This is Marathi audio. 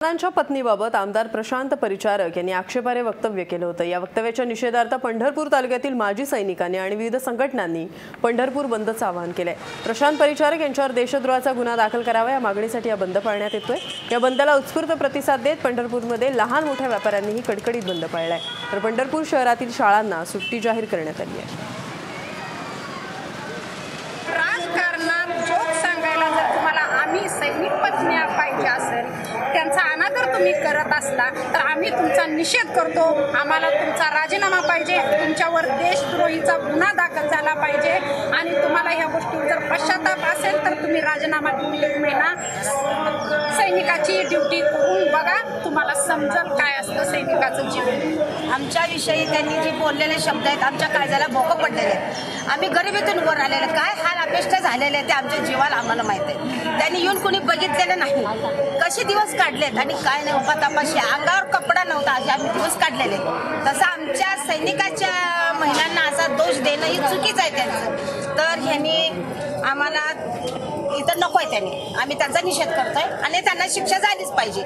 चव्हाणांच्या पत्नीबाबत आमदार प्रशांत परिचारक यांनी आक्षेपार्ह वक्तव्य केलं होतं। या वक्तव्याच्या निषेधार्थ पंढरपूर तालुक्यातील माजी सैनिकांनी आणि विविध संघटनांनी पंढरपूर बंदचं आवाहन केलंय। प्रशांत परिचारक यांच्यावर देशद्रोहाचा गुन्हा दाखल करावा या मागणीसाठी हा बंद पाळण्यात येतोय। या बंदला उत्स्फूर्त प्रतिसाद देत पंढरपूरमध्ये लहान मोठ्या व्यापाऱ्यांनीही कडकडीत बंद पाळलाय। तर पंढरपूर शहरातील शाळांना सुट्टी जाहीर करण्यात आली आहे। सैनिक पत्न्या पाहिजे असेल त्यांचा अनादर तुम्ही करत असला तर आम्ही तुमचा निषेध करतो। आम्हाला तुमचा राजीनामा पाहिजे, तुमच्यावर देशद्रोहीचा गुन्हा दाखल झाला पाहिजे आणि तुम्हाला ह्या गोष्टीवर जर पश्चाताप असेल तर तुम्ही राजीनामा देऊन 1 महिना सैनिकाची ड्युटी करून बघा, तुम्हाला समजेल काय असतं सैनिकाचं जीवन। आमच्याविषयी त्यांनी जे बोललेले शब्द आहेत आमच्या काळजाला भोकं पडलेले आहेत। आम्ही गरिबीतून वर आलेले, काय हाल अपेष्ट झालेले ते आमच्या जीवाला आम्हाला माहित आहे। त्यांनी येऊन कोणी बघितलेलं नाही, कसे दिवस काढलेत आणि काय नाही उपातापाशी अंगावर कपडा नव्हता असे आम्ही दिवस काढलेले। तसं आमच्या सैनिकाच्या महिलांना असा दोष देणं ही चुकीचं आहे त्यांचं। तर ह्यांनी आम्हाला इथं नको आहे, त्यांनी आम्ही त्यांचा निषेध करतोय आणि त्यांना शिक्षा झालीच पाहिजे।